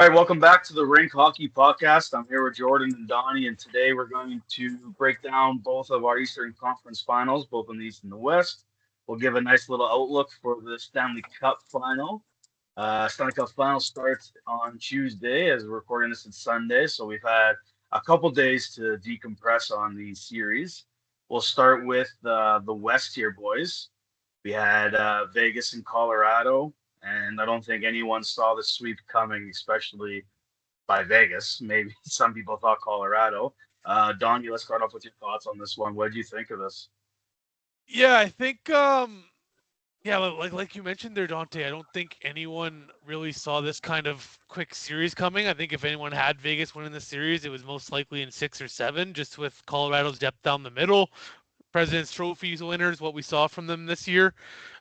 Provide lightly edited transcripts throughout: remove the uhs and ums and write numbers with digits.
right, welcome back to the Rink Hockey Podcast. I'm here with Jordan and Donny, and today we're going to break down both of our Eastern Conference Finals, both in the East and the West. We'll give a nice little outlook for the Stanley Cup Final. Stanley Cup Final starts on Tuesday, as we're recording this on Sunday, so we've had a couple days to decompress on the series. We'll start with the West here, boys. We had Vegas and Colorado. And I don't think anyone saw the sweep coming, especially by Vegas. Maybe some people thought Colorado. Donny, let's start off with your thoughts on this one. What did you think of this? Yeah, I think like you mentioned there, Dante, I don't think anyone really saw this kind of quick series coming. I think if anyone had Vegas winning the series, it was most likely in 6 or 7, just with Colorado's depth down the middle. President's Trophies winners, what we saw from them this year.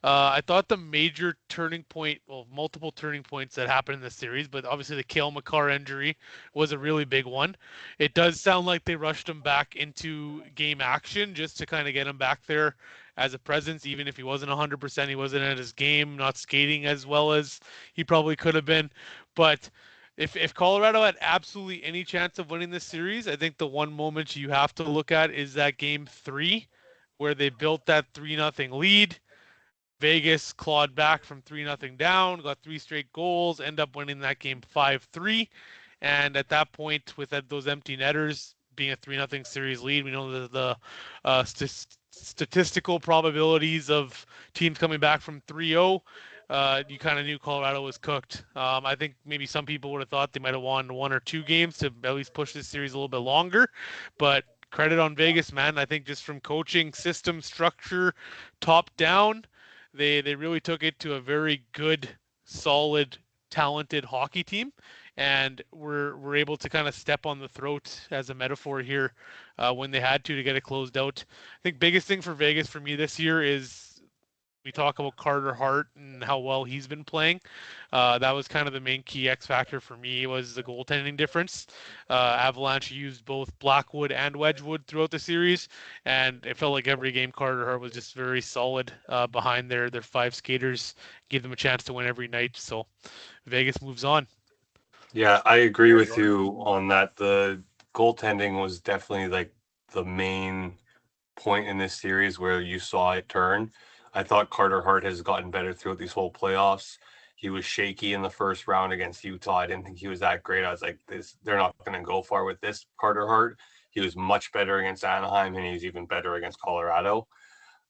I thought the major turning point, well, multiple turning points that happened in the series, but obviously the Cale Makar injury was a really big one. It does sound like they rushed him back into game action just to kind of get him back there as a presence, even if he wasn't 100%, he wasn't at his game, not skating as well as he probably could have been. But if Colorado had absolutely any chance of winning this series, I think the one moment you have to look at is that game 3 where they built that 3-0 lead. Vegas clawed back from 3-0 down, got 3 straight goals, end up winning that game 5-3. And at that point, with those empty netters being a 3-0 series lead, we know that the statistical probabilities of teams coming back from 3-0, you kind of knew Colorado was cooked. I think maybe some people would have thought they might have won 1 or 2 games to at least push this series a little bit longer, but credit on Vegas, man. I think just from coaching, system, structure, top down, they really took it to a very good, solid, talented hockey team, and were able to kind of step on the throat as a metaphor here when they had to get it closed out. I think biggest thing for Vegas for me this year is we talk about Carter Hart and how well he's been playing. That was kind of the main key X factor for me was the goaltending difference. Avalanche used both Blackwood and Wedgwood throughout the series, and it felt like every game Carter Hart was just very solid behind their 5 skaters, gave them a chance to win every night. So Vegas moves on. Yeah, I agree with you on that. The goaltending was definitely like the main point in this series where you saw it turn. I thought Carter Hart has gotten better throughout these whole playoffs. He was shaky in the first round against Utah. I didn't think he was that great. I was like, they're not going to go far with this Carter Hart. He was much better against Anaheim, and he's even better against Colorado.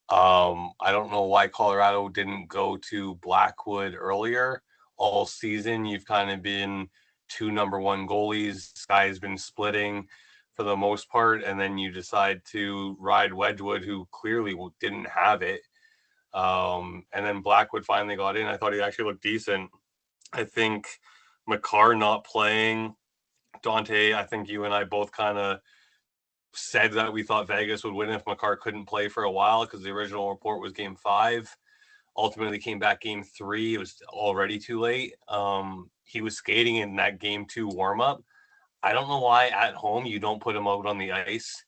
I don't know why Colorado didn't go to Blackwood earlier. All season, you've kind of been 2 number 1 goalies. This guy has been splitting for the most part, and then you decide to ride Wedgwood, who clearly didn't have it. And then Blackwood finally got in. I thought he actually looked decent. I think Makar not playing, Dante, I think you and I both kind of said that we thought Vegas would win if Makar couldn't play for a while because the original report was game 5. Ultimately came back game 3. It was already too late. He was skating in that game 2 warm-up. I don't know why at home you don't put him out on the ice.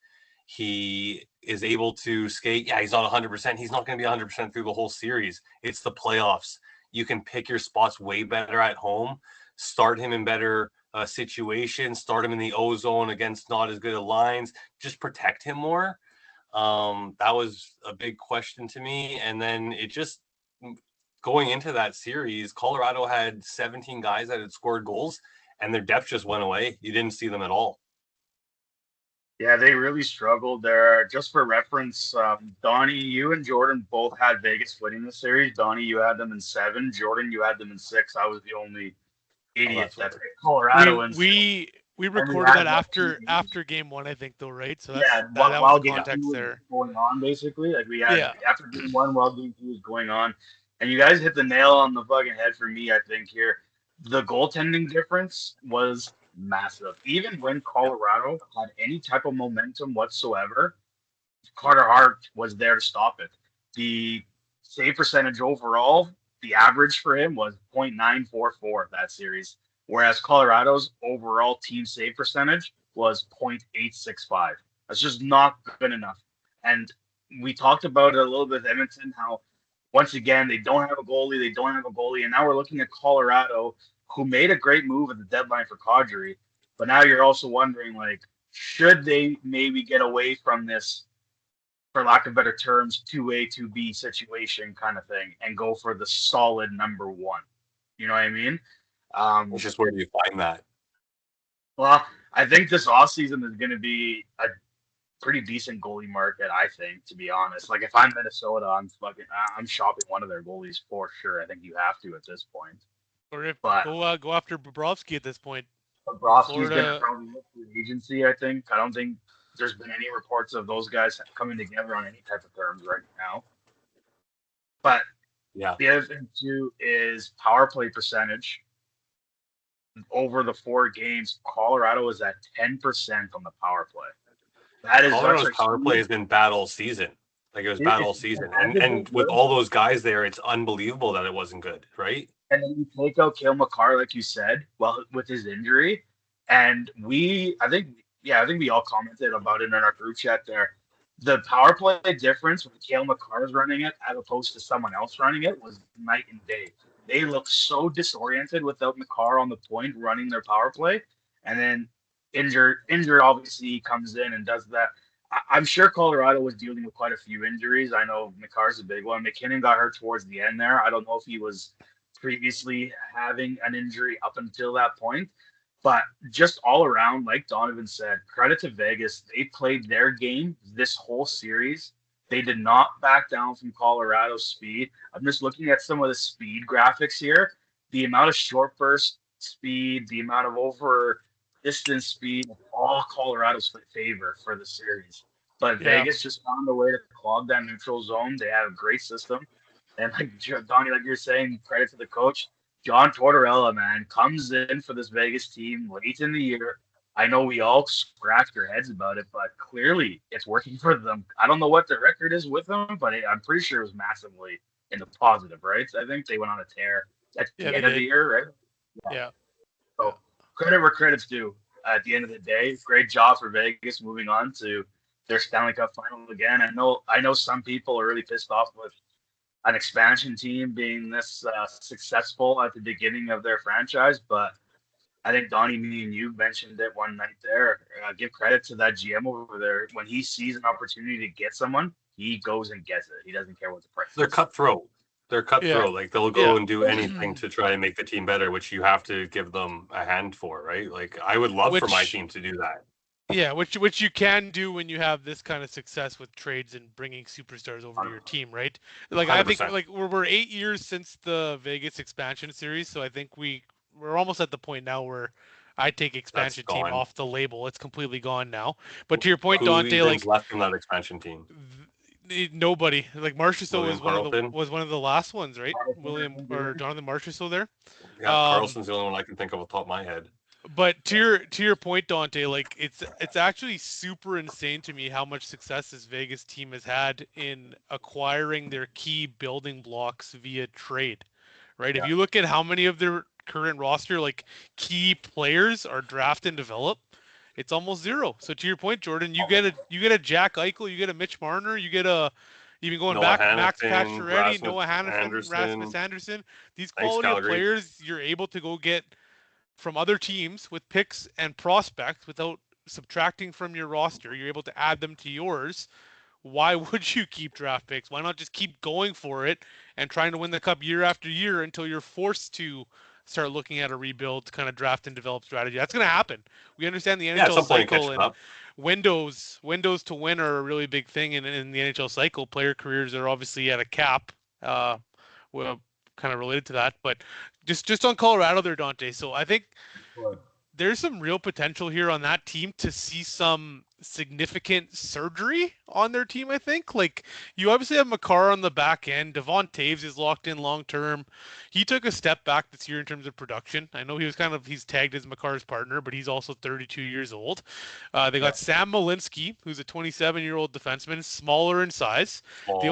He is able to skate. Yeah, he's not 100%. He's not going to be 100% through the whole series. It's the playoffs. You can pick your spots way better at home. Start him in better situations. Start him in the O-zone against not as good of lines. Just protect him more. That was a big question to me. And then it just going into that series, Colorado had 17 guys that had scored goals, and their depth just went away. You didn't see them at all. Yeah, they really struggled there. Just for reference, Donny, you and Jordan both had Vegas winning the series. Donny, you had them in 7. Jordan, you had them in 6. I was the only idiot that picked Colorado in 6. We recorded that after game 1, I think, though, right? So that's, yeah, that while was game context 2 was there. going on, basically. Like we had after game 1, while game 2 was going on, and you guys hit the nail on the fucking head for me. I think here, the goaltending difference was massive. Even when Colorado had any type of momentum whatsoever, Carter Hart was there to stop it. The save percentage overall, the average for him was .944 that series, whereas Colorado's overall team save percentage was .865. That's just not good enough. And we talked about it a little bit with Edmonton, how once again they don't have a goalie, and now we're looking at Colorado who made a great move at the deadline for Kadri, but now you're also wondering, like, should they maybe get away from this, for lack of better terms, 2A, 2B situation kind of thing and go for the solid number one? You know what I mean? It's just where do you find that? Well, I think this offseason is going to be a pretty decent goalie market, I think, to be honest. Like, if I'm Minnesota, I'm shopping one of their goalies for sure. I think you have to at this point. Or if But go after Bobrovsky at this point. Bobrovsky's going to probably look for agency, I think. I don't think there's been any reports of those guys coming together on any type of terms right now. But yeah, the other thing, too, is power play percentage. Over the 4 games, Colorado is at 10% on the power play. That is Colorado's power play has been bad all season. Like, it was bad all season. And with all those guys there, it's unbelievable that it wasn't good, right? And then you take out Cale Makar, like you said, well, with his injury. And I think we all commented about it in our group chat there. The power play difference when Cale Makar is running it as opposed to someone else running it was night and day. They look so disoriented without Makar on the point running their power play. And then injured obviously comes in and does that. I'm sure Colorado was dealing with quite a few injuries. I know Makar's a big one. McKinnon got hurt towards the end there. I don't know if he was previously having an injury up until that point. But just all around, like Donovan said, credit to Vegas. They played their game this whole series. They did not back down from Colorado's speed. I'm just looking at some of the speed graphics here. The amount of short burst speed, the amount of over distance speed, all Colorado's favor for the series. But Vegas just found a way to clog that neutral zone. They have a great system. And like Donny, like you're saying, credit to the coach. John Tortorella, man, comes in for this Vegas team late in the year. I know we all scratched our heads about it, but clearly it's working for them. I don't know what the record is with them, but I'm pretty sure it was massively in the positive, right? I think they went on a tear at the end of the year, right? Yeah. So credit where credit's due. At the end of the day, great job for Vegas moving on to their Stanley Cup Final again. I know some people are really pissed off with an expansion team being this successful at the beginning of their franchise, but I think Donnie, me and you mentioned it one night there. Give credit to that GM over there. When he sees an opportunity to get someone, he goes and gets it. He doesn't care what the price is. They're cutthroat. Like, they'll go and do anything to try and make the team better, which you have to give them a hand for, right? Like, I would love for my team to do that. Yeah, which you can do when you have this kind of success with trades and bringing superstars over to your team, right? Like 100%. I think like we're 8 years since the Vegas expansion series, so I think we're almost at the point now where I take expansion team off the label. It's completely gone now. But to your point, Dante, like left from that expansion team. Nobody. Like Marchessault was one of the last ones, right? William or Jonathan Marchessault there. Yeah, Carlson's the only one I can think of off the top of my head. But to your point, Dante, like it's actually super insane to me how much success this Vegas team has had in acquiring their key building blocks via trade, right? Yeah. If you look at how many of their current roster, like key players are draft and develop, it's almost zero. So to your point, Jordan, you get a Jack Eichel, you get a Mitch Marner, you get a even going Noah back, Hannafin, Max Pacioretty, Noah Hannafin, Rasmus Anderson. These quality of players you're able to go get from other teams with picks and prospects without subtracting from your roster. You're able to add them to yours. Why would you keep draft picks? Why not just keep going for it and trying to win the cup year after year until you're forced to start looking at a rebuild kind of draft and develop strategy? That's going to happen. We understand the NHL cycle and windows to win are a really big thing in the NHL cycle. Player careers are obviously at a cap. Well, kind of related to that, but just on Colorado there, Dante. So I think there's some real potential here on that team to see some significant surgery on their team. I think like you obviously have Makar on the back end. Devon Taves is locked in long term. He took a step back this year in terms of production. I know he's tagged as Makar's partner, but he's also 32 years old. They got Sam Malinsky, who's a 27-year-old defenseman, smaller in size. The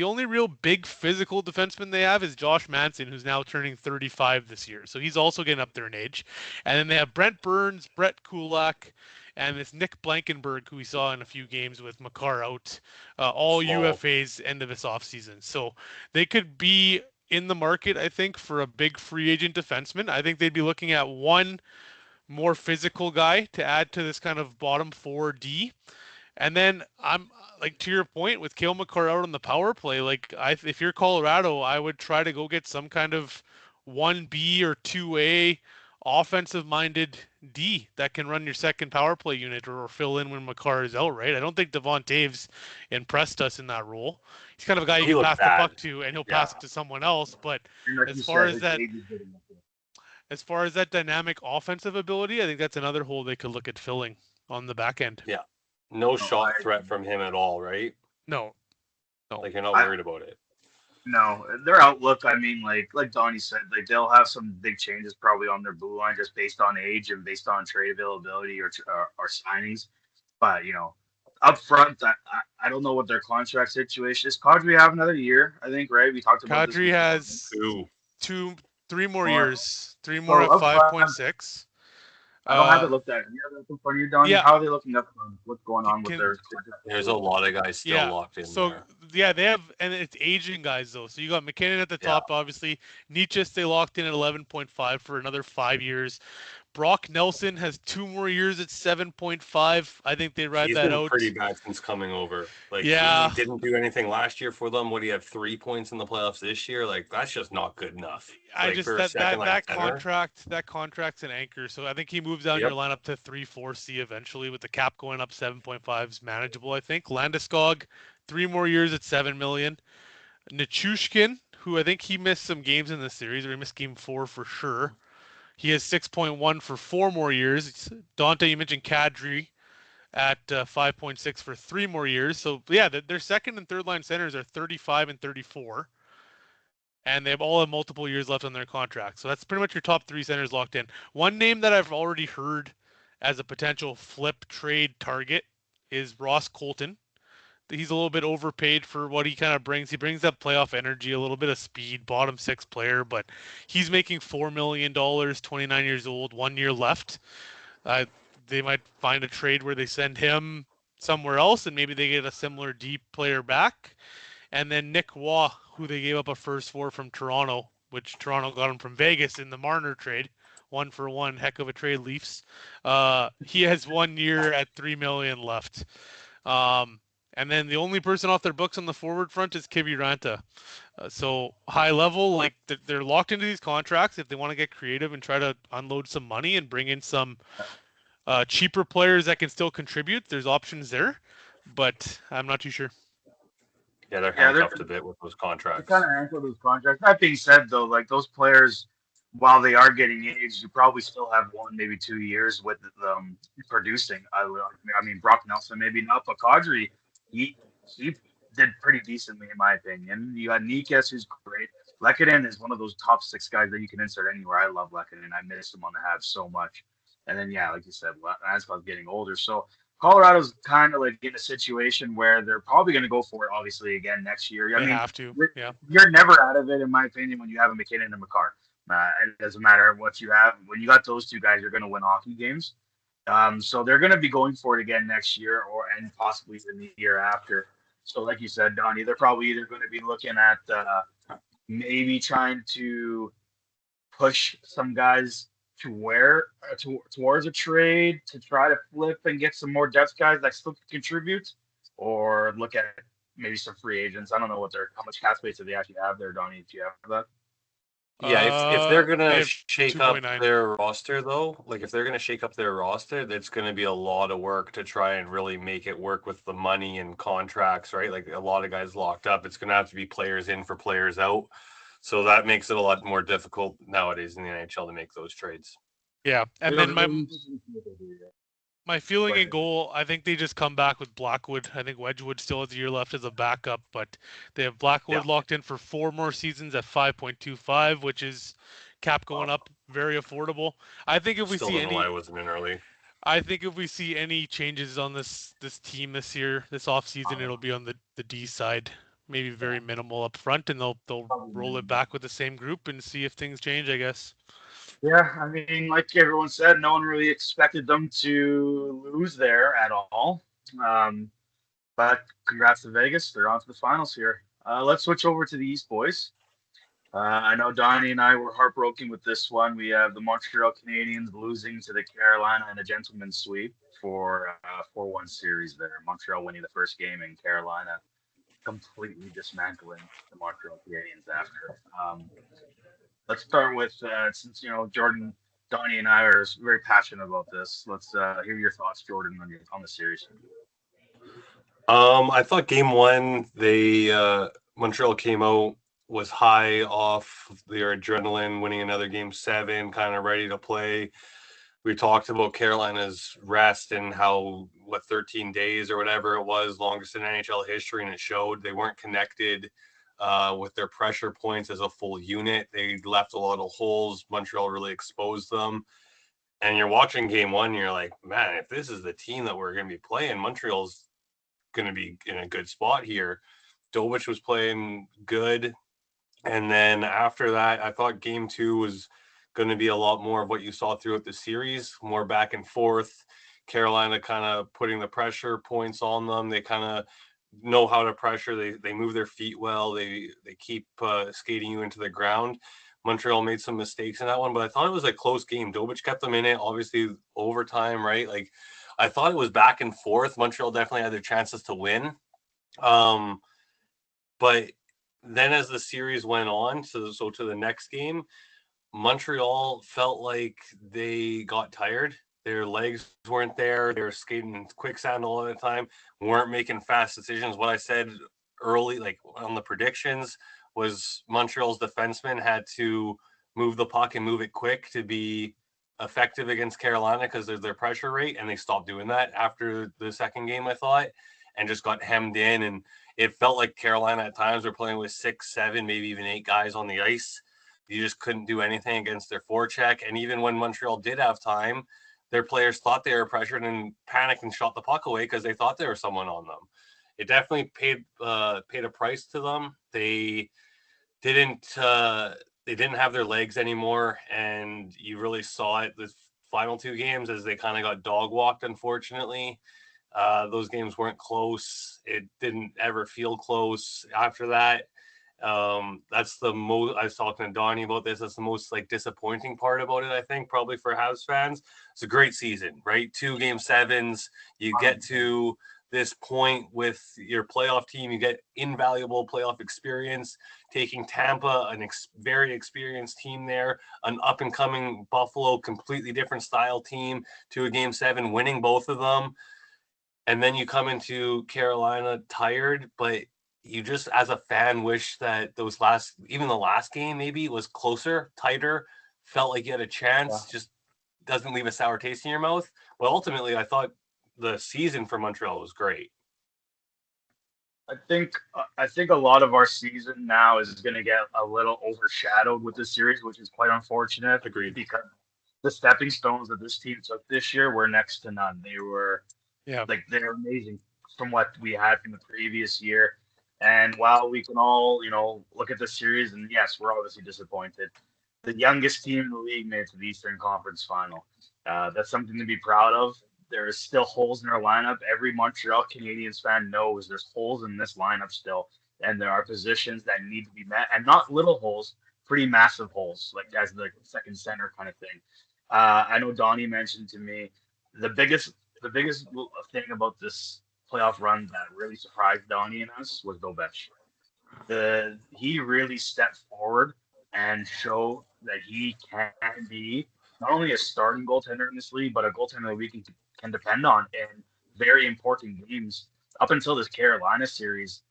only real big physical defenseman they have is Josh Manson, who's now turning 35 this year. So he's also getting up there in age. And then they have Brent Burns, Brett Kulak, and this Nick Blankenberg, who we saw in a few games with Makar out, all UFAs end of this offseason. So they could be in the market, I think, for a big free agent defenseman. I think they'd be looking at one more physical guy to add to this kind of bottom 4D. And then I'm like, to your point with Cale Makar out on the power play, like if you're Colorado, I would try to go get some kind of 1B or 2A offensive minded D that can run your second power play unit or fill in when Makar is out, right? I don't think Devon Taves impressed us in that role. He's kind of a guy you He can looked pass the bad. puck to and he'll pass it to someone else. But And like as you far said, as his that age is good enough. as far as that dynamic offensive ability, I think that's another hole they could look at filling on the back end. Yeah. No shot I- threat from him at all, right? No. Like you're not worried about it. No, their outlook. I mean, like Donny said, like they'll have some big changes probably on their blue line just based on age and based on trade availability or signings. But up front, I don't know what their contract situation is. Kadri have another year, I think, right? We talked about Kadri has three more years, three So more at up front, 5.6. I don't have it looked at. You have it in front of you, Donny? Yeah. How are they looking up front? What's going on with their? There's a lot of guys still locked in there. Yeah, they have, and it's aging guys though. So you got McKinnon at the top, obviously. Nietzsche they locked in at 11.5 for another 5 years. Brock Nelson has 2 more years at 7.5. I think they ride that out. He's been pretty bad since coming over. Like, he didn't do anything last year for them. What do you have, 3 points in the playoffs this year? Like, that's just not good enough. That contract's an anchor. So I think he moves down your lineup to 3-4C eventually, with the cap going up 7.5 is manageable. I think Landeskog, 3 more years at 7 million. Nichushkin, who I think he missed some games in this series, or he missed game 4 for sure. He has 6.1 for 4 more years. Dante, you mentioned Kadri at 5.6 for 3 more years. So yeah, their second and third line centers are 35 and 34. And they all have multiple years left on their contract. So that's pretty much your top 3 centers locked in. One name that I've already heard as a potential flip trade target is Ross Colton. He's a little bit overpaid for what he kind of brings. He brings that playoff energy, a little bit of speed, bottom 6 player, but he's making $4 million, 29 years old, 1 year left. They might find a trade where they send him somewhere else and maybe they get a similar deep player back. And then Nick Waugh, who they gave up a first for from Toronto, which Toronto got him from Vegas in the Marner trade. 1-for-1, heck of a trade, Leafs. He has 1 year at $3 million left. And then the only person off their books on the forward front is Kiviranta. So high level, like they're locked into these contracts. If they want to get creative and try to unload some money and bring in some cheaper players that can still contribute, there's options there. But I'm not too sure. Yeah, they're handcuffed a bit with those contracts. Kind of handcuffed with those contracts. That being said, though, like those players, while they are getting aged, you probably still have 1, maybe 2 years with them producing. I mean, Brock Nelson maybe not, but Kadri, he did pretty decently in my opinion. You got Nikas, who's great. Lehkonen is one of those top 6 guys that you can insert anywhere. I love Lehkonen. I miss him on the Habs so much. And then like you said, Landeskog's getting older, so Colorado's kind of like in a situation where they're probably going to go for it, obviously, again next year. I mean, have to. Yeah. You're never out of it, in my opinion, when you have a McKinnon and Makar. It doesn't matter what you have. When you got those 2 guys, you're going to win hockey games. So they're going to be going for it again next year and possibly even the year after. So like you said, Donnie, they're probably either going to be looking at maybe trying to push some guys towards a trade to try to flip and get some more depth guys that still contribute, or look at maybe some free agents. I don't know how much cap space do they actually have there, Donnie, if you have that. Yeah, if they're gonna shake up their roster, though, like if they're gonna shake up their roster, that's gonna be a lot of work to try and really make it work with the money and contracts, right? Like a lot of guys locked up. It's gonna have to be players in for players out. So that makes it a lot more difficult nowadays in the NHL to make those trades. Yeah, and then my feeling in goal, I think they just come back with Blackwood. I think Wedgwood still has a year left as a backup, but they have Blackwood locked in for 4 more seasons at 5.25, which is cap going up, very affordable. I think if we see any, I wasn't in early. I think if we see any changes on this team this year, this offseason, it'll be on the D side. Maybe very minimal up front, and they'll roll it back with the same group and see if things change, I guess. Yeah, I mean, like everyone said, no one really expected them to lose there at all. But congrats to Vegas. They're on to the finals here. Let's switch over to the East, boys. I know Donny and I were heartbroken with this one. We have the Montreal Canadiens losing to the Carolina in a gentleman's sweep for 4-1 series there. Montreal winning the first game and Carolina completely dismantling the Montreal Canadiens after. Let's start with since Jordan, Donny, and I are very passionate about this. Let's hear your thoughts, Jordan, on the series. I thought game one, they Montreal came out, was high off their adrenaline, winning another game 7, kind of ready to play. We talked about Carolina's rest and how 13 days or whatever it was, longest in NHL history, and it showed. They weren't connected with their pressure points as a full unit. They left a lot of holes. Montreal really exposed them. And you're watching game one, and you're like, man, if this is the team that we're going to be playing, Montreal's going to be in a good spot here. Dobich was playing good. And then after that, I thought game 2 was going to be a lot more of what you saw throughout the series, more back and forth. Carolina kind of putting the pressure points on them. They kind of know how to pressure. They move their feet well. They keep skating you into the ground. Montreal made some mistakes in that one, but I thought it was a close game. Dobich kept them in it. Obviously, overtime, right? Like, I thought it was back and forth. Montreal definitely had their chances to win. But then as the series went on, so to the next game, Montreal felt like they got tired. Their legs weren't there. They were skating in quicksand all the time, weren't making fast decisions. What I said early, like on the predictions, was Montreal's defensemen had to move the puck and move it quick to be effective against Carolina because of their pressure rate, and they stopped doing that after the second game, I thought, and just got hemmed in. And it felt like Carolina at times were playing with 6, 7, maybe even 8 guys on the ice. You just couldn't do anything against their forecheck. And even when Montreal did have time, their players thought they were pressured and panicked and shot the puck away because they thought there was someone on them. It definitely paid a price to them. They didn't have their legs anymore, and you really saw it the final 2 games as they kind of got dog walked, unfortunately. Those games weren't close. It didn't ever feel close after that. That's the most. I was talking to Donny about this. That's the most like disappointing part about it, I think, probably for Habs fans. It's a great season, right? 2 game 7s. You get to this point with your playoff team. You get invaluable playoff experience. Taking Tampa, very experienced team there, an up and coming Buffalo, completely different style team, to a game 7, winning both of them. And then you come into Carolina tired, but you just, as a fan, wish that even the last game maybe was closer, tighter, felt like you had a chance, just doesn't leave a sour taste in your mouth. But ultimately, I thought the season for Montreal was great. I think a lot of our season now is going to get a little overshadowed with this series, which is quite unfortunate. Agreed. Because the stepping stones that this team took this year were next to none. They were they're amazing from what we had from the previous year. And while we can all, look at this series, and yes, we're obviously disappointed. The youngest team in the league made it to the Eastern Conference Final. That's something to be proud of. There is still holes in our lineup. Every Montreal Canadiens fan knows there's holes in this lineup still, and there are positions that need to be met, and not little holes, pretty massive holes, like as the second center kind of thing. I know Donnie mentioned to me the biggest thing about this playoff run that really surprised Donnie and us was Dobech. He really stepped forward and showed that he can be not only a starting goaltender in this league, but a goaltender that we can depend on in very important games. Up until this Carolina series,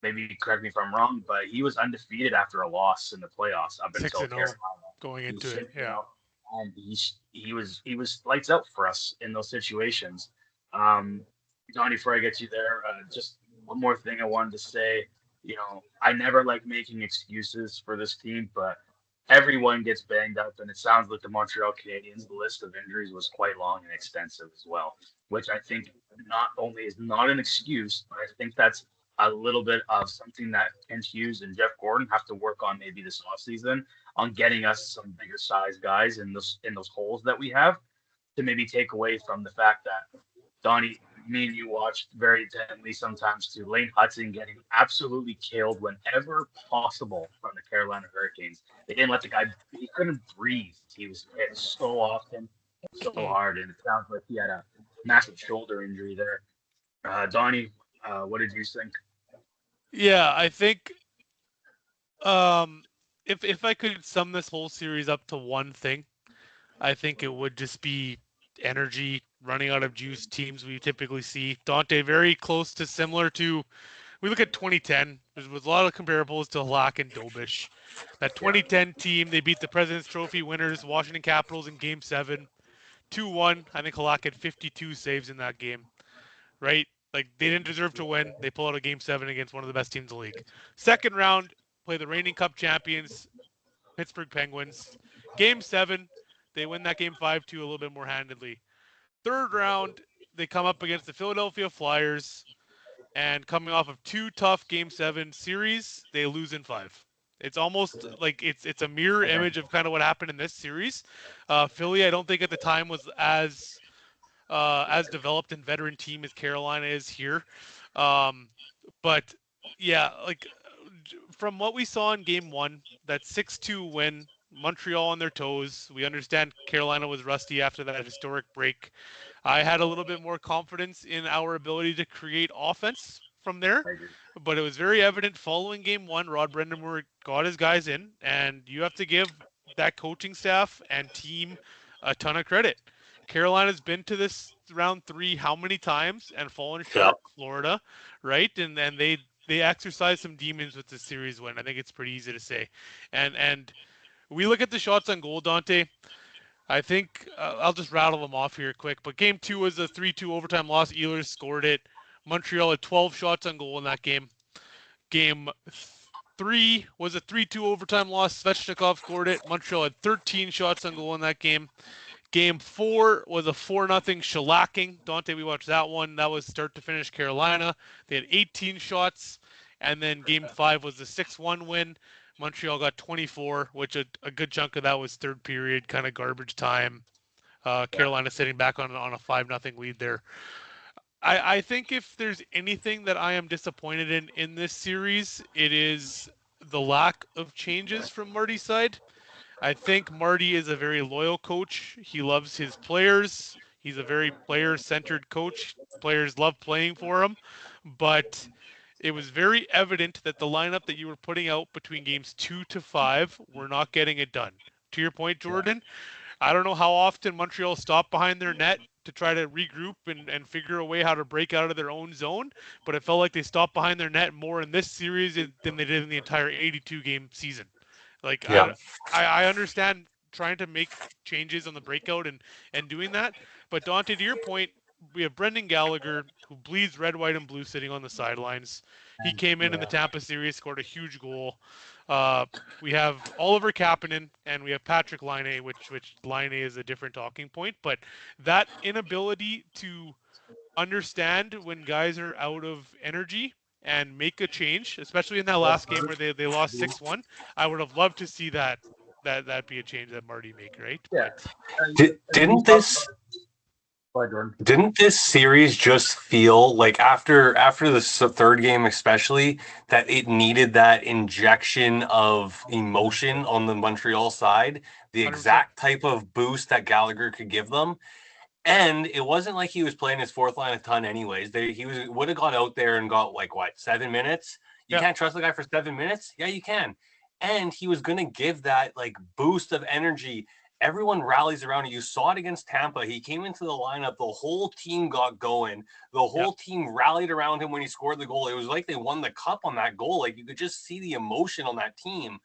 maybe correct me if I'm wrong, but he was undefeated after a loss in the playoffs up until Carolina going into it. Yeah. And he was lights out for us in those situations. Donnie, before I get you there, just one more thing I wanted to say. I never like making excuses for this team, but everyone gets banged up, and it sounds like the Montreal Canadiens, the list of injuries was quite long and extensive as well, which I think not only is not an excuse, but I think that's a little bit of something that Kent Hughes and Jeff Gordon have to work on maybe this offseason on getting us some bigger size guys in those holes that we have, to maybe take away from the fact that Donnie, me and you watched very intently sometimes too. Lane Hudson getting absolutely killed whenever possible from the Carolina Hurricanes. They didn't let the guy. He couldn't breathe. He was hit so often, so hard, and it sounds like he had a massive shoulder injury there. Donnie, what did you think? Yeah, I think um, if I could sum this whole series up to one thing, I think it would just be energy, running out of juice teams we typically see. Dante very close to similar to, we look at 2010. There was a lot of comparables to Halak and Dobish. That 2010 team, they beat the President's Trophy winners, Washington Capitals, in Game 7. 2-1. I think Halak had 52 saves in that game, right? Like, they didn't deserve to win. They pull out a Game 7 against one of the best teams in the league. Second round, play the reigning Cup champions, Pittsburgh Penguins. Game 7, they win that Game 5-2 a little bit more handedly. Third round, they come up against the Philadelphia Flyers, and coming off of 2 tough Game 7 series, they lose in 5. It's almost like it's a mirror image of kind of what happened in this series. Philly, I don't think at the time was as developed and veteran team as Carolina is here. But yeah, like from what we saw in Game 1, that 6-2 win, Montreal on their toes. We understand Carolina was rusty after that historic break. I had a little bit more confidence in our ability to create offense from there, but it was very evident following Game 1, Rod Brind'Amour got his guys in, and you have to give that coaching staff and team a ton of credit. Carolina's been to this round 3 how many times and fallen short? Florida, right? And they exercised some demons with this series win. I think it's pretty easy to say. And we look at the shots on goal, Dante. I think I'll just rattle them off here quick. But Game 2 was a 3-2 overtime loss. Ehlers scored it. Montreal had 12 shots on goal in that game. Game 3 was a 3-2 overtime loss. Svechnikov scored it. Montreal had 13 shots on goal in that game. Game 4 was a 4-0 shellacking. Dante, we watched that one. That was start to finish Carolina. They had 18 shots. And then Game 5 was a 6-1 win. Montreal got 24, which a good chunk of that was third period, kind of garbage time. Carolina sitting back on a 5-0 lead there. I think if there's anything that I am disappointed in this series, it is the lack of changes from Marty's side. I think Marty is a very loyal coach. He loves his players. He's a very player-centered coach. Players love playing for him. But it was very evident that the lineup that you were putting out between games 2 to 5 were not getting it done. To your point, Jordan, I don't know how often Montreal stopped behind their net to try to regroup and figure a way how to break out of their own zone, but it felt like they stopped behind their net more in this series than they did in the entire 82-game season. Like, yeah. I understand trying to make changes on the breakout and doing that, but Dante, to your point, we have Brendan Gallagher, who bleeds red, white, and blue, sitting on the sidelines. He came in the Tampa series, scored a huge goal. We have Oliver Kapanen, and we have Patrick Laine, which Laine is a different talking point. But that inability to understand when guys are out of energy and make a change, especially in that last game where they lost 6-1, I would have loved to see that be a change that Marty make, right? Yeah. Didn't this series just feel like after the third game especially that it needed that injection of emotion on the Montreal side, the exact 100%. Type of boost that Gallagher could give them? And it wasn't like he was playing his fourth line a ton anyways. He would have gone out there and got 7 minutes. You can't trust the guy for 7 minutes? Yeah, you can. And he was going to give that boost of energy. Everyone rallies around him. You saw it against Tampa. He came into the lineup. The whole team got going. The whole team rallied around him when he scored the goal. It was like they won the cup on that goal. You could just see the emotion on that team.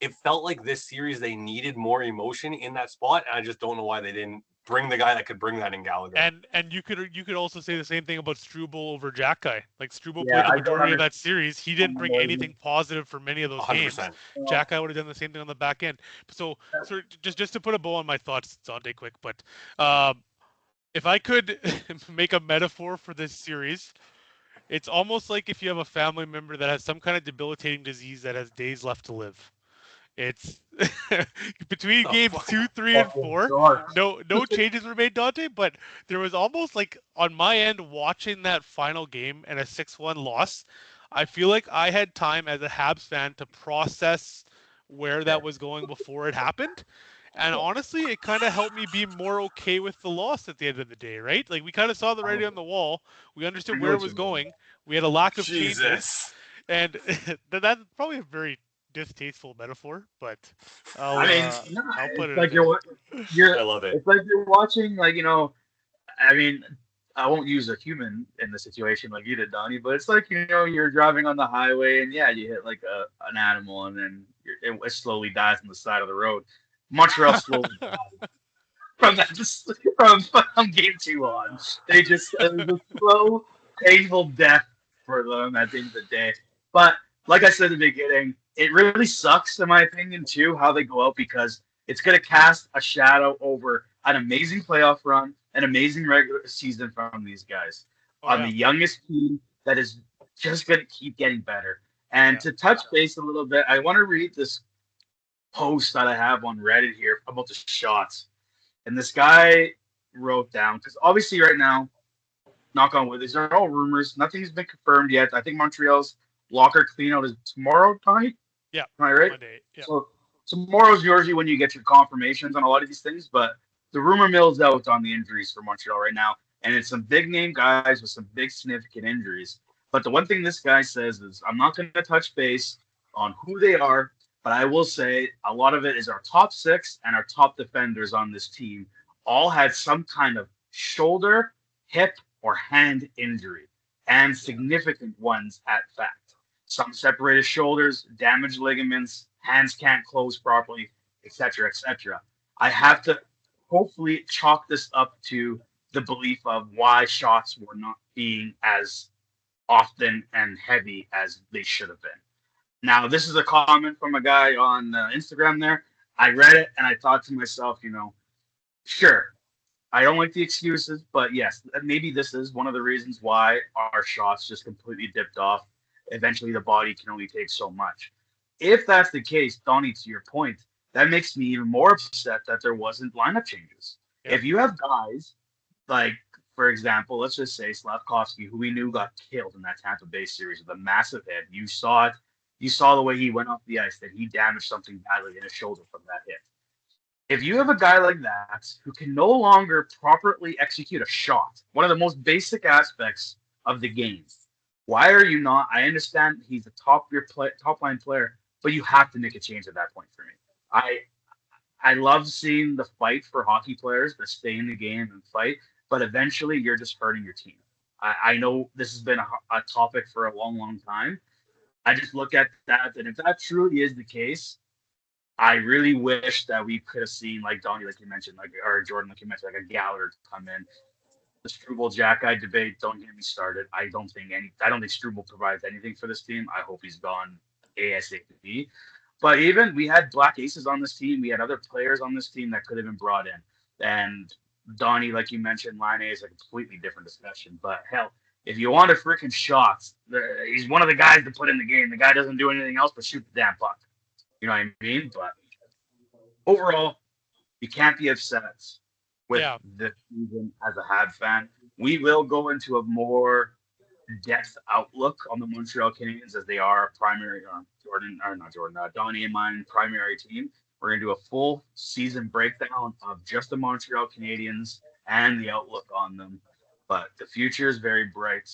It felt like this series they needed more emotion in that spot. And I just don't know why they didn't bring the guy that could bring that in Gallagher. And you could also say the same thing about Struble over Jack Guy. Struble played the majority of that series. He didn't bring anything positive for many of those 100%. Games. Jack Guy would have done the same thing on the back end. So just to put a bow on my thoughts, Dante, quick, but if I could make a metaphor for this series, it's almost like if you have a family member that has some kind of debilitating disease that has days left to live. It's between Oh, games fuck. 2, 3, and Fucking 4. George. No changes were made, Dante. But there was almost like on my end watching that final game and a 6-1 loss. I feel like I had time as a Habs fan to process where Yeah. that was going before it happened. And honestly, it kind of helped me be more okay with the loss at the end of the day, right? Like we kind of saw the writing on the wall. We I understood know where it what was you mean. going. We had a lack of changes, Jesus. and that's probably a very distasteful metaphor, but I mean, no, I'll put it's it in like there. I you're love it. it's like you're watching, like, I mean, I won't use a human in the situation like you did, Donnie, but it's like, you're driving on the highway and yeah, you hit like an animal and then it slowly dies on the side of the road. Montreal slowly died from that from game 2 on. It was a slow, painful death for them at the end of the day. But like I said at the beginning, it really sucks, in my opinion, too, how they go out, because it's going to cast a shadow over an amazing playoff run, an amazing regular season from these guys Oh on yeah, the youngest team that is just going to keep getting better. And yeah. to touch base a little bit, I want to read this post that I have on Reddit here about the shots. And this guy wrote down, because obviously right now, knock on wood, these are all rumors. Nothing's been confirmed yet. I think Montreal's locker cleanout is tomorrow, Tony. Yeah, Am I right? Monday. Yeah. So tomorrow's usually when you get your confirmations on a lot of these things. But the rumor mill's out on the injuries for Montreal right now, and it's some big name guys with some big significant injuries. But the one thing this guy says is, I'm not going to touch base on who they are, but I will say a lot of it is our top 6 and our top defenders on this team all had some kind of shoulder, hip, or hand injury, and significant ones at fact. Some separated shoulders, damaged ligaments, hands can't close properly, etc., etc. I have to hopefully chalk this up to the belief of why shots were not being as often and heavy as they should have been. Now, this is a comment from a guy on Instagram there. I read it and I thought to myself, sure, I don't like the excuses, but yes, maybe this is one of the reasons why our shots just completely dipped off. Eventually, the body can only take so much. If that's the case, Donnie, to your point, that makes me even more upset that there wasn't lineup changes. Yeah. If you have guys like, for example, let's just say Slavkovsky, who we knew got killed in that Tampa Bay series with a massive hit. You saw it. You saw the way he went off the ice, that he damaged something badly in his shoulder from that hit. If you have a guy like that who can no longer properly execute a shot, one of the most basic aspects of the game, why are you not? I understand he's a top line player, but you have to make a change at that point for me. I love seeing the fight for hockey players that stay in the game and fight, but eventually you're just hurting your team. I know this has been a topic for a long, long time. I just look at that, and if that truly is the case, I really wish that we could have seen, like Donnie, like you mentioned, or Jordan, like you mentioned, like a Gallagher come in. The Struble Jack guy debate, don't get me started. I don't think Struble provides anything for this team. I hope he's gone ASAP. But even we had black aces on this team. We had other players on this team that could have been brought in. And Donnie, like you mentioned, Line A is a completely different discussion. But hell, if you want a freaking shots, he's one of the guys to put in the game. The guy doesn't do anything else but shoot the damn puck. You know what I mean? But overall, you can't be upset with Yeah. the season as a Habs fan. We will go into a more depth outlook on the Montreal Canadiens, as they are primary, Donnie and mine primary team. We're going to do a full season breakdown of just the Montreal Canadiens and the outlook on them. But the future is very bright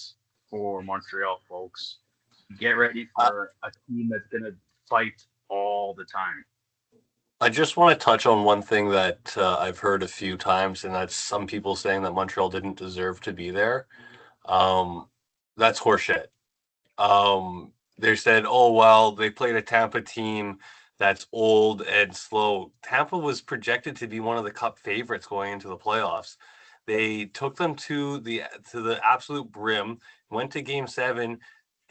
for Montreal, folks. Get ready for a team that's going to fight all the time. I just want to touch on one thing that I've heard a few times, and that's some people saying that Montreal didn't deserve to be there. That's horseshit. They said, oh, well, they played a Tampa team that's old and slow. Tampa was projected to be one of the Cup favorites going into the playoffs. They took them to the absolute brim, went to Game 7,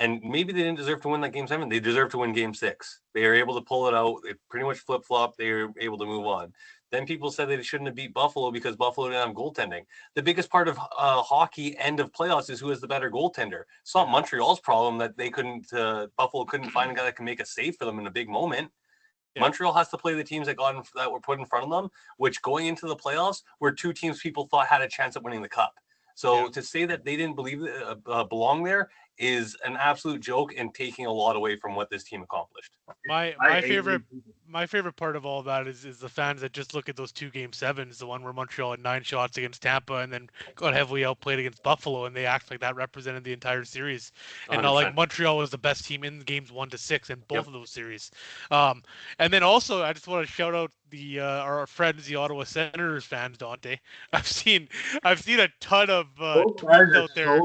and maybe they didn't deserve to win that Game 7. They deserved to win Game 6. They were able to pull it out. They pretty much flip-flopped. They were able to move on. Then people said they shouldn't have beat Buffalo because Buffalo didn't have goaltending. The biggest part of hockey end of playoffs is who is the better goaltender. It's not Montreal's problem that they couldn't Buffalo couldn't find a guy that can make a save for them in a big moment. Yeah. Montreal has to play the teams that were put in front of them, which going into the playoffs were two teams people thought had a chance at winning the cup. So to say that they didn't belong there is an absolute joke and taking a lot away from what this team accomplished. My favorite part of all of that is the fans that just look at those 2-game-7s, the one where Montreal had 9 shots against Tampa and then got heavily outplayed against Buffalo, and they act like that represented the entire series, and not like 100%. Montreal was the best team in games 1-6 in both of those series. And then also I just want to shout out our friends, the Ottawa Senators fans, Dante. I've seen a ton of tweets out there.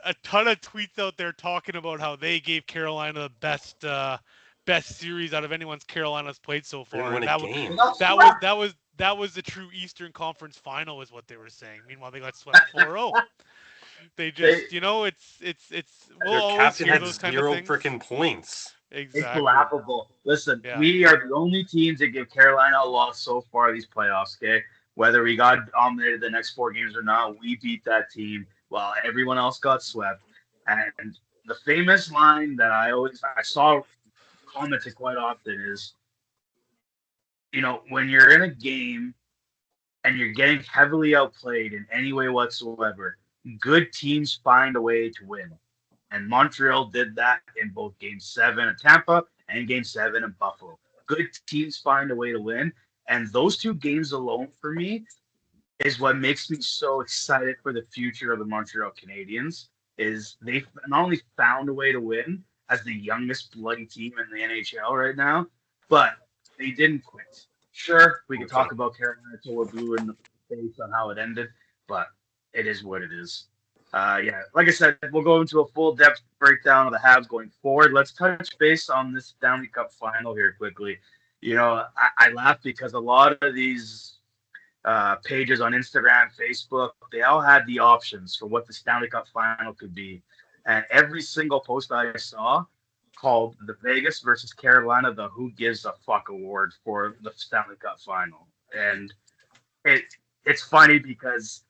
A ton of tweets out there talking about how they gave Carolina the best series out of anyone's Carolina's played so far. Win a game. That was the true Eastern Conference Final, is what they were saying. Meanwhile, they got swept 4-0. They just, we'll always hear those kind of things. Zero freaking points. Exactly. It's laughable. Listen, we are the only teams that give Carolina a loss so far these playoffs, okay? Whether we got dominated the next 4 games or not, we beat that team while everyone else got swept. And the famous line that I saw commented quite often is, when you're in a game and you're getting heavily outplayed in any way whatsoever, good teams find a way to win. And Montreal did that in both Game 7 in Tampa and Game 7 in Buffalo. Good teams find a way to win. And those 2 games alone for me is what makes me so excited for the future of the Montreal Canadiens, is they not only found a way to win as the youngest bloody team in the NHL right now, but they didn't quit. Sure, we can talk about Carolina till we're blue in the face on how it ended, but it is what it is. Like I said, we'll go into a full depth breakdown of the Habs going forward. Let's touch base on this Stanley Cup Final here quickly. I laugh because a lot of these pages on Instagram, Facebook, they all had the options for what the Stanley Cup Final could be. And every single post I saw called the Vegas versus Carolina the Who Gives a Fuck award for the Stanley Cup Final. And it's funny because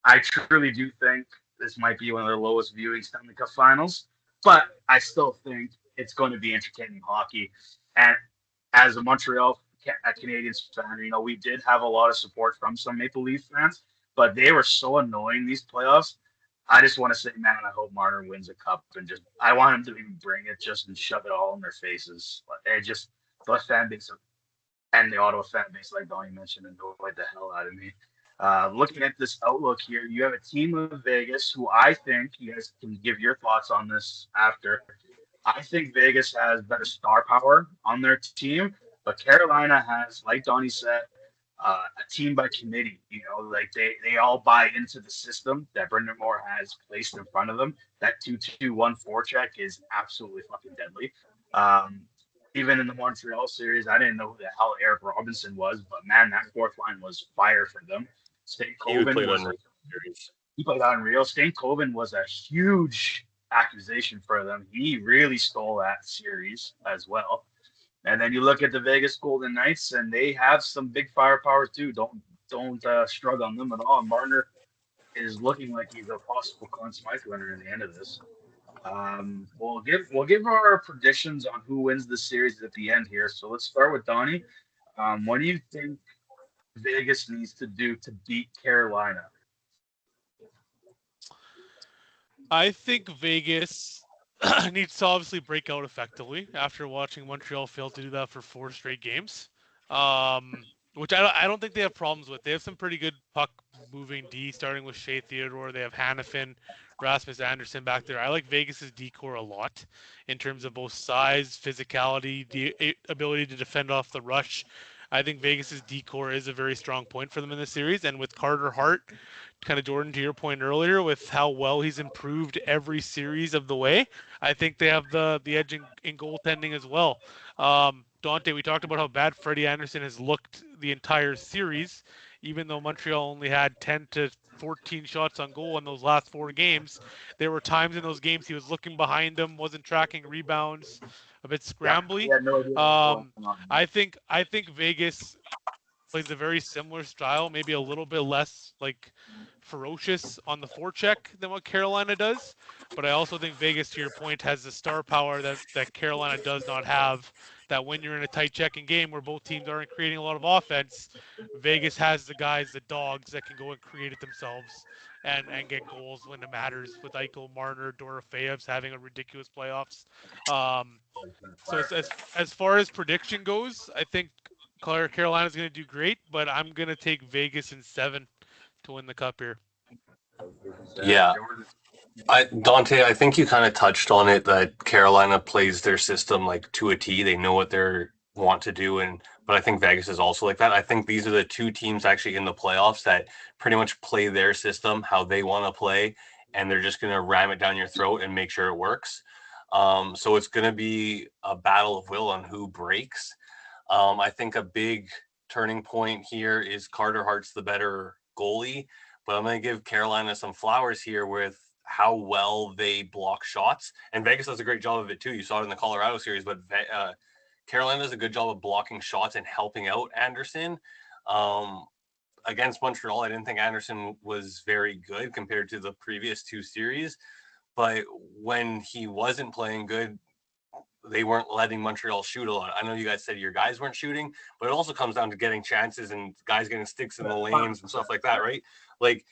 I truly do think this might be one of the lowest viewing Stanley Cup Finals, but I still think it's going to be entertaining hockey. And as a Montreal Canadiens fan, we did have a lot of support from some Maple Leaf fans, but they were so annoying these playoffs. I just want to say, man, I hope Marner wins a cup, and I want him to even bring it and shove it all in their faces. The fan base and the Ottawa fan base, like Donny mentioned, annoyed the hell out of me. Looking at this outlook here, you have a team of Vegas who I think you guys can give your thoughts on this after. I think Vegas has better star power on their team, but Carolina has, like Donny said, a team by committee. They all buy into the system that Brendan Moore has placed in front of them. That 2-2-1 forecheck is absolutely fucking deadly. Even in the Montreal series, I didn't know who the hell Eric Robinson was, but man, that fourth line was fire for them. He played unreal. Stan Coven was a huge accusation for them. He really stole that series as well. And then you look at the Vegas Golden Knights, and they have some big firepower too. Don't shrug on them at all. Marner is looking like he's a possible Conn Smythe winner in the end of this. We'll give our predictions on who wins the series at the end here. So let's start with Donny. What do you think Vegas needs to do to beat Carolina? I think Vegas needs to obviously break out effectively after watching Montreal fail to do that for 4 straight games, which I don't think they have problems with. They have some pretty good puck moving D, starting with Shea Theodore. They have Hannafin, Rasmus Anderson back there. I like Vegas's D-core a lot in terms of both size, physicality, the ability to defend off the rush. I think Vegas's D-core is a very strong point for them in this series, and with Carter Hart, kind of Jordan, to your point earlier, with how well he's improved every series of the way, I think they have the edge in goaltending as well. Dante, we talked about how bad Freddie Anderson has looked the entire series, even though Montreal only had 10 to 14 shots on goal in those last 4 games. There were times in those games he was looking behind him, wasn't tracking rebounds, a bit scrambly. I think Vegas plays a very similar style, maybe a little bit less ferocious on the forecheck than what Carolina does. But I also think Vegas, to your point, has the star power that Carolina does not have that when you're in a tight checking game where both teams aren't creating a lot of offense, Vegas has the guys, the dogs that can go and create it themselves and get goals when it matters. With Eichel, Marner, Dorofeyev's having a ridiculous playoffs. So as far as prediction goes, I think Carolina's going to do great, but I'm going to take Vegas in 7 to win the cup here. Yeah. Dante, I think you kind of touched on it that Carolina plays their system like to a T. They know what they want to do, but I think Vegas is also like that. I think these are the two teams actually in the playoffs that pretty much play their system how they want to play, and they're just going to ram it down your throat and make sure it works. So it's going to be a battle of will on who breaks. I think a big turning point here is Carter Hart's the better goalie, but I'm going to give Carolina some flowers here with how well they block shots. And Vegas does a great job of it too. You saw it in the Colorado series, but Carolina does a good job of blocking shots and helping out Anderson. Against Montreal, I didn't think Anderson was very good compared to the previous two series. But when he wasn't playing good, they weren't letting Montreal shoot a lot. I know you guys said your guys weren't shooting, but it also comes down to getting chances and guys getting sticks in the lanes and stuff like that, right? Like,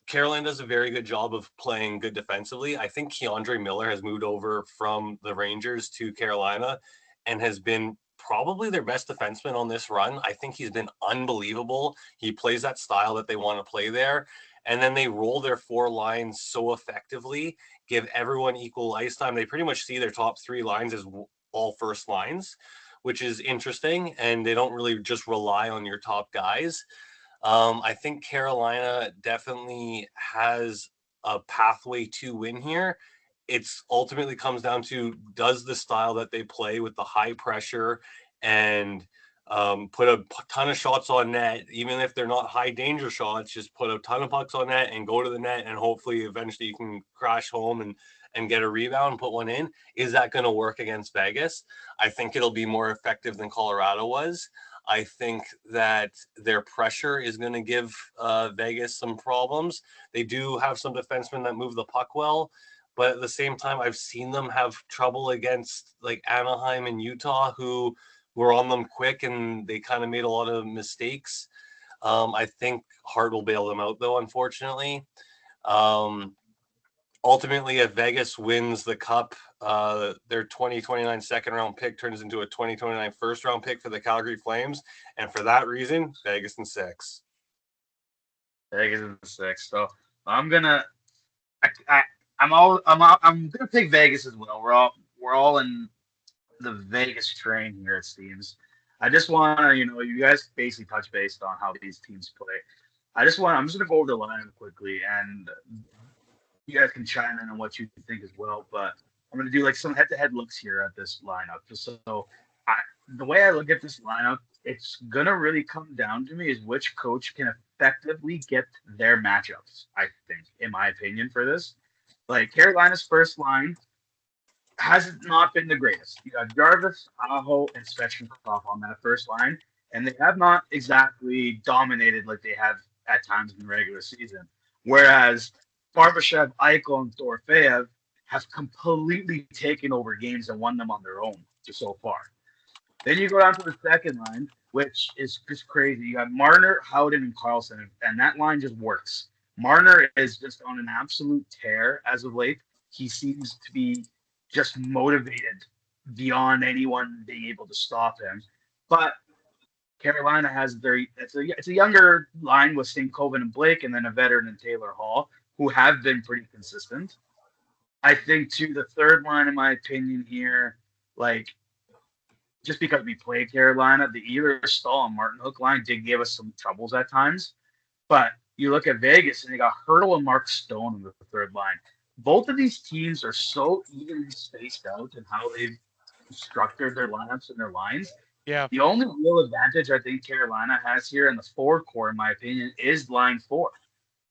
Carolina does a very good job of playing good defensively. I think Keandre Miller has moved over from the Rangers to Carolina and has been probably their best defenseman on this run. I think he's been unbelievable. He plays that style that they want to play there. And then they roll their four lines so effectively, give everyone equal ice time. They pretty much see their top three lines as all first lines, which is interesting. And they don't really just rely on your top guys. I think Carolina definitely has a pathway to win here. It's ultimately comes down to, does the style that they play with the high pressure and put a ton of shots on net, even if they're not high danger shots, just put a ton of pucks on net and go to the net, and hopefully eventually you can crash home and get a rebound and put one in. Is that going to work against Vegas? I think it'll be more effective than Colorado was. I think that their pressure is going to give Vegas some problems. They do have some defensemen that move the puck well, but at the same time, I've seen them have trouble against like Anaheim and Utah, who were on them quick and they kind of made a lot of mistakes. I think Hart will bail them out, though, unfortunately. Ultimately, if Vegas wins the cup, their 2029 second round pick turns into a 2029 first round pick for the Calgary Flames. And for that reason, Vegas in 6. Vegas in 6. So I'm gonna pick Vegas as well. We're all in the Vegas train here, it seems. I just want to, you guys basically touch base on how these teams play. I'm just going to go over the lineup quickly, and you guys can chime in on what you think as well. But I'm going to do like some head-to-head looks here at this lineup. Just so the way I look at this lineup, it's going to really come down to me is which coach can effectively get their matchups, I think, in my opinion, for this. Like, Carolina's first line has not been the greatest. You got Jarvis, Aho, and Svechnikov on that first line, and they have not exactly dominated like they have at times in the regular season. Whereas Barbashev, Eichel, and Dorofeyev have completely taken over games and won them on their own so far. Then you go down to the second line, which is just crazy. You got Marner, Howden, and Carlson, and that line just works. Marner is just on an absolute tear as of late. He seems to be just motivated beyond anyone being able to stop him. But Carolina has it's a younger line with Stankoven and Blake, and then a veteran in Taylor Hall, who have been pretty consistent. I think, too, the third line, in my opinion here, like, just because we played Carolina, the either Stahl and Martin Hook line did give us some troubles at times. But you look at Vegas, and they got Hurdle and Mark Stone in the third line. Both of these teams are so evenly spaced out in how they've structured their lineups and their lines. Yeah. The only real advantage I think Carolina has here in the forward core, in my opinion, is line 4.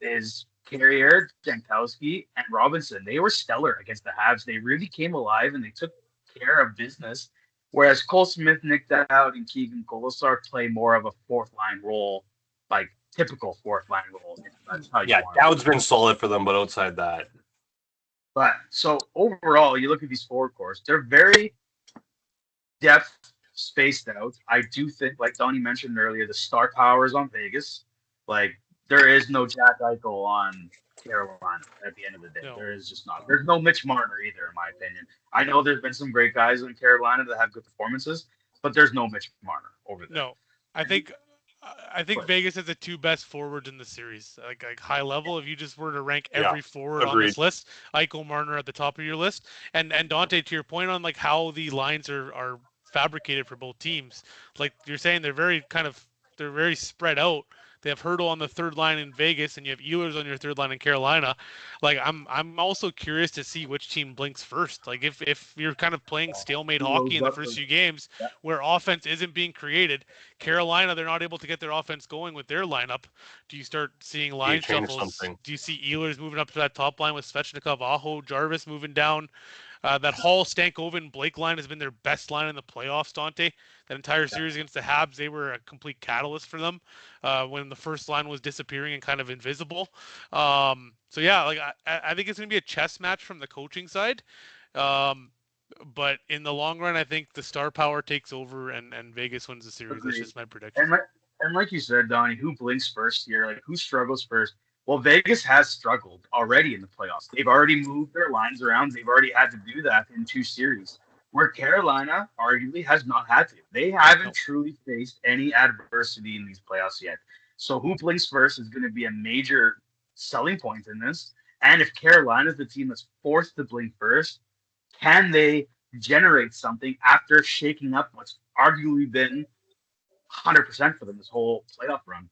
Is Carrier, Jankowski, and Robinson. They were stellar against the Habs. They really came alive, and they took care of business. Whereas Cole Smith, Nick Dowd, and Keegan Colasar play more of a fourth-line role, like typical fourth-line role. That's how Dowd's been solid for them, but outside that. But so overall, you look at these forward cores, they're very depth spaced out. I do think, like Donny mentioned earlier, the star power is on Vegas. Like, there is no Jack Eichel on Carolina at the end of the day. No. There is just not. There's no Mitch Marner either, in my opinion. I know there's been some great guys in Carolina that have good performances, but there's no Mitch Marner over there. No, I think Vegas has the two best forwards in the series. Like high level, if you just were to rank every forward on this list, Eichel, Marner at the top of your list, and Dante, to your point on like how the lines are fabricated for both teams, like you're saying, they're very spread out. They have Hurdle on the third line in Vegas, and you have Ehlers on your third line in Carolina. Like I'm also curious to see which team blinks first. Like if you're kind of playing stalemate hockey in the first few games, where offense isn't being created, Carolina, they're not able to get their offense going with their lineup. Do you start seeing line shuffles? Do you see Ehlers moving up to that top line with Svechnikov, Aho, Jarvis moving down? That Hall, Stankoven, Blake line has been their best line in the playoffs, Dante. That entire series against the Habs, they were a complete catalyst for them when the first line was disappearing and kind of invisible. So yeah, like I think it's going to be a chess match from the coaching side. But in the long run, I think the star power takes over and Vegas wins the series. Agreed. That's just my prediction. And like you said, Donnie, who blinks first here? Like, who struggles first? Well, Vegas has struggled already in the playoffs. They've already moved their lines around. They've already had to do that in 2 series, where Carolina arguably has not had to. They haven't truly faced any adversity in these playoffs yet. So who blinks first is going to be a major selling point in this. And if Carolina is the team that's forced to blink first, can they generate something after shaking up what's arguably been 100% for them this whole playoff run?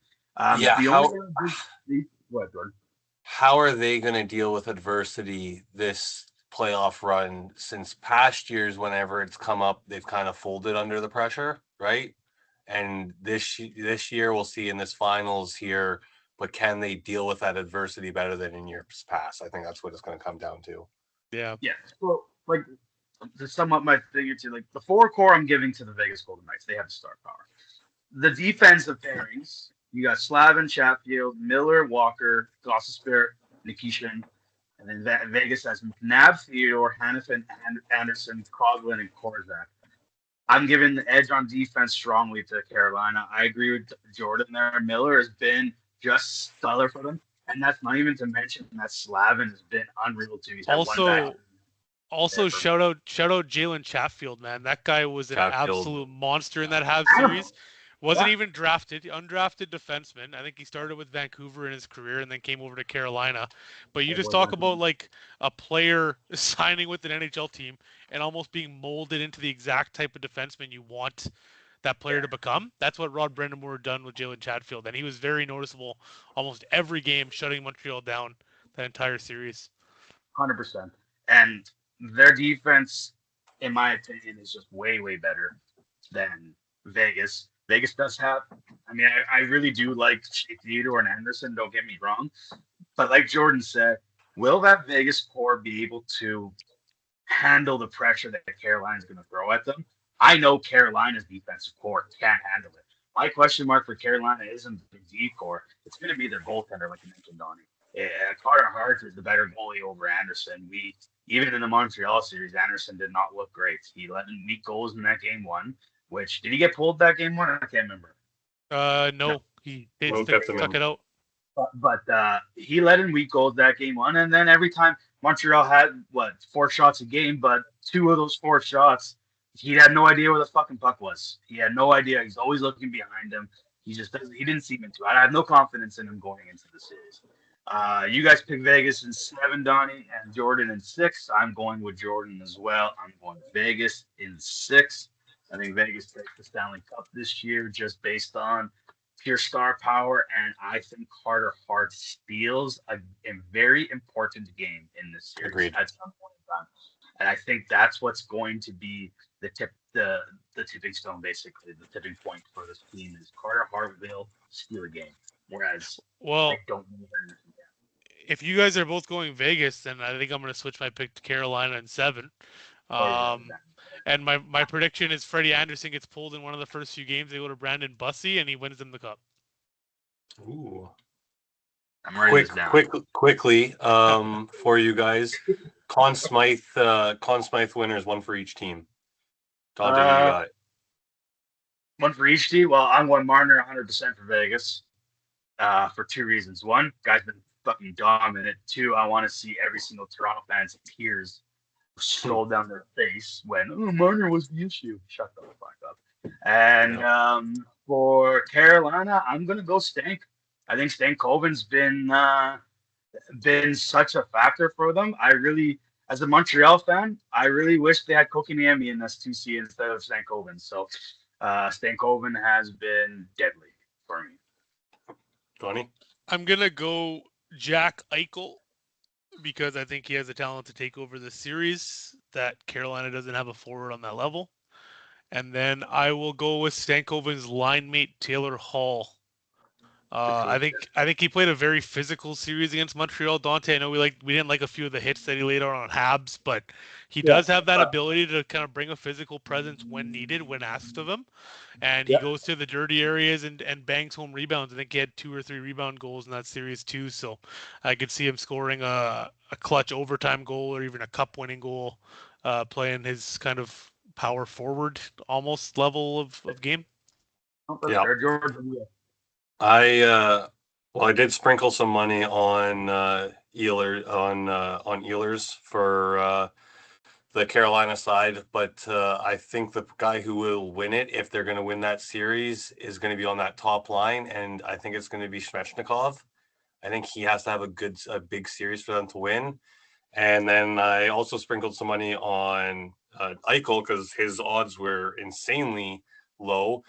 How are they going to deal with adversity this playoff run? Since past years, whenever it's come up, they've kind of folded under the pressure, right? And this year, we'll see in this finals here, but can they deal with that adversity better than in years past? I think that's what it's going to come down to. Yeah. Yeah. Well, like, to sum up my figure too, like the 4 core I'm giving to the Vegas Golden Knights. They have the star power. The defensive pairings, you got Slavin, Chatfield, Miller, Walker, Gostisbehere, Nikishin, and then Vegas has McNabb, Theodore, Hannafin, Anderson, Coughlin, and Korzak. I'm giving the edge on defense strongly to Carolina. I agree with Jordan there. Miller has been just stellar for them, and that's not even to mention that Slavin has been unreal too. He's Also, shout out Jalen Chatfield, man. That guy was an absolute monster in that Habs series. Wasn't even drafted, undrafted defenseman. I think he started with Vancouver in his career and then came over to Carolina. But you just talk about like a player signing with an NHL team and almost being molded into the exact type of defenseman you want that player to become. That's what Rod Brind'Amour done with Jalen Chatfield, and he was very noticeable almost every game, shutting Montreal down that entire series. 100%. And their defense, in my opinion, is just way, way better than Vegas. Vegas does have, I really do like Theodore and Anderson, don't get me wrong. But like Jordan said, will that Vegas core be able to handle the pressure that Carolina's going to throw at them? I know Carolina's defensive core can't handle it. My question mark for Carolina isn't the D core. It's going to be their goaltender, like you mentioned, Donny. Carter Hart is the better goalie over Anderson. Even in the Montreal series, Anderson did not look great. He let in weak goals in that game 1. Which, did he get pulled that game 1? I can't remember. No. He stuck it out. But he let in weak goals that game 1, and then every time Montreal had 4 shots a game, but 2 of those 4 shots, he had no idea where the fucking puck was. He had no idea. He's always looking behind him. He didn't seem into it. I have no confidence in him going into the series. You guys pick Vegas in 7, Donnie, and Jordan in 6. I'm going with Jordan as well. I'm going Vegas in 6. I think Vegas takes the Stanley Cup this year just based on pure star power, and I think Carter Hart steals a very important game in this series. Agreed. At some point in time. And I think that's what's going to be the tipping stone, basically. The tipping point for this team is Carter Hart will steal a game, whereas I don't know anything yet. If you guys are both going Vegas, then I think I'm going to switch my pick to Carolina in 7. And my prediction is Freddie Anderson gets pulled in one of the first few games. They go to Brandon Bussey, and he wins them the cup. Ooh. I'm writing this down. Quickly, for you guys, Conn Smythe winners, 1 for each team. Dante, you got it. One for each team. Well, I'm going Marner 100% for Vegas for two reasons. One, guy's been fucking dominant. Two, I want to see every single Toronto fan's tears stroll down their face when Marner was the issue. Shut the fuck up. And for Carolina, I'm gonna go Stank. I think Stankoven's been such a factor for them. I really, as a Montreal fan, I really wish they had Kokiniemi in this 2C instead of Stankoven. So Stankoven has been deadly for me. Donny? I'm going to go Jack Eichel because I think he has the talent to take over the series that Carolina doesn't have a forward on that level. And then I will go with Stankoven's line mate, Taylor Hall. I think he played a very physical series against Montreal. Dante, I know we didn't like a few of the hits that he laid out on Habs, but he does have that ability to kind of bring a physical presence when needed, when asked of him. And he goes to the dirty areas and bangs home rebounds. I think he had 2 or 3 rebound goals in that series too. So I could see him scoring a clutch overtime goal or even a cup winning goal, playing his kind of power forward almost level of game. Yeah. I did sprinkle some money on Ehlers for the Carolina side, but I think the guy who will win it, if they're going to win that series, is going to be on that top line, and I think it's going to be Svechnikov. I think he has to have a big series for them to win. And then I also sprinkled some money on Eichel because his odds were insanely low.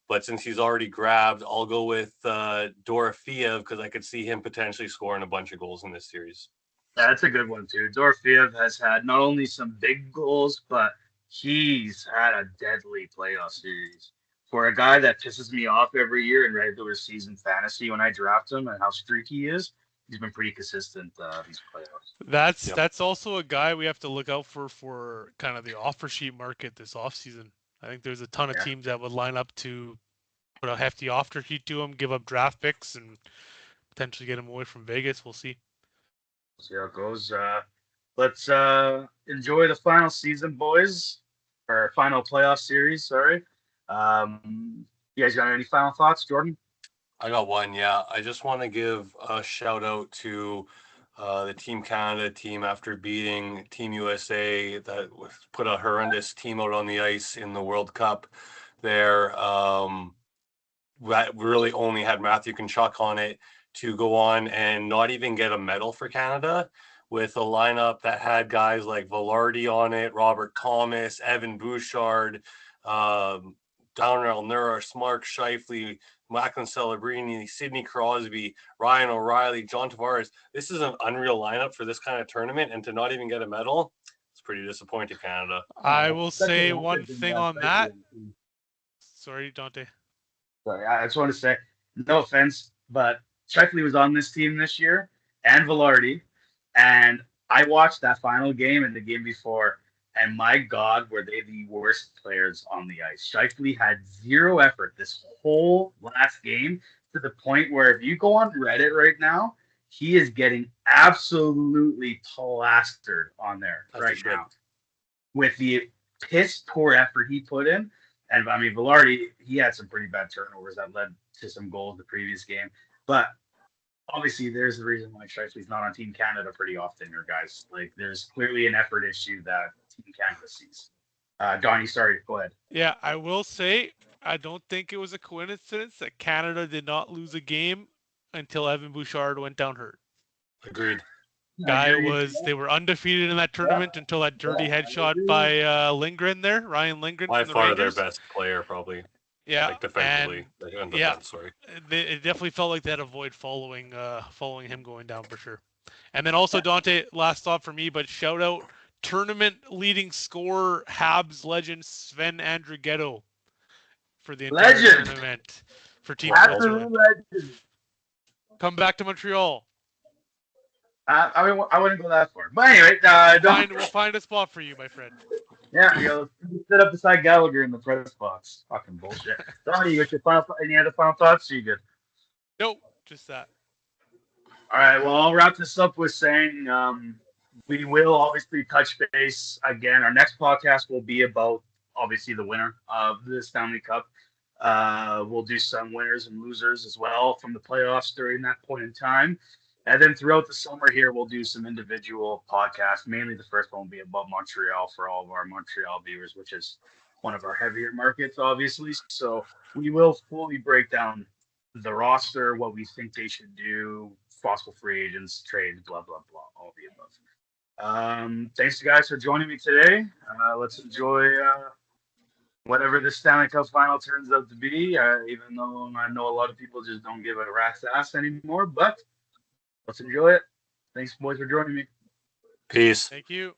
But since he's already grabbed, I'll go with Dorofeev because I could see him potentially scoring a bunch of goals in this series. Yeah, that's a good one, too. Dorofeev has had not only some big goals, but he's had a deadly playoff series. For a guy that pisses me off every year in regular season fantasy when I draft him and how streaky he is, he's been pretty consistent these playoffs. That's also a guy we have to look out for kind of the offer sheet market this offseason. I think there's a ton of teams that would line up to put a hefty offer sheet to him, give up draft picks, and potentially get him away from Vegas. We'll see. See how it goes. Let's enjoy the final season, boys, or final playoff series. Sorry. You guys got any final thoughts, Jordan? I got one. Yeah, I just want to give a shout out to the Team Canada team after beating Team USA that put a horrendous team out on the ice in the World Cup there. That really only had Matthew Tkachuk on it to go on and not even get a medal for Canada with a lineup that had guys like Velarde on it, Robert Thomas, Evan Bouchard, Darnell Nurse, Mark Scheifele, Macklin Celebrini, Sidney Crosby, Ryan O'Reilly, John Tavares. This is an unreal lineup for this kind of tournament, and to not even get a medal, it's pretty disappointing, Canada. I will say one thing on that. Sorry, Dante. Sorry, I just want to say, no offense, but Scheifele was on this team this year, and Velarde, and I watched that final game and the game before, and my God, were they the worst players on the ice. Scheifele had zero effort this whole last game to the point where if you go on Reddit right now, he is getting absolutely plastered on there now with the piss poor effort he put in. And I mean, Velarde, he had some pretty bad turnovers that led to some goals the previous game. But obviously, there's the reason why Scheifele's not on Team Canada pretty often here, guys. Like, there's clearly an effort issue that Team Canada sees. Donny, sorry, go ahead. Yeah, I will say, I don't think it was a coincidence that Canada did not lose a game until Evan Bouchard went down hurt. Agreed. They were undefeated in that tournament until that dirty headshot by Lindgren there, Ryan Lindgren. By far their best player, probably. Yeah, like defensively. It definitely felt like they had a void following him going down for sure. And then also Dante, last thought for me, but shout out tournament leading scorer Habs legend Sven Andrighetto for the entire tournament for Team Switzerland. Come back to Montreal. I wouldn't go that far. But anyway, we'll find a spot for you, my friend. Yeah, let's sit up beside Gallagher in the press box. Fucking bullshit. Donny, you got any other final thoughts? Are you good? Nope, just that. All right, well, I'll wrap this up with saying we will obviously touch base again. Our next podcast will be about, obviously, the winner of the Stanley Cup. We'll do some winners and losers as well from the playoffs during that point in time. And then throughout the summer here, we'll do some individual podcasts. Mainly the first one will be about Montreal for all of our Montreal viewers, which is one of our heavier markets, obviously. So we will fully break down the roster, what we think they should do, possible free agents, trades, blah, blah, blah, all the above. Thanks, guys, for joining me today. Let's enjoy whatever the Stanley Cup Final turns out to be, even though I know a lot of people just don't give a rat's ass anymore, but let's enjoy it. Thanks, boys, for joining me. Peace. Thank you.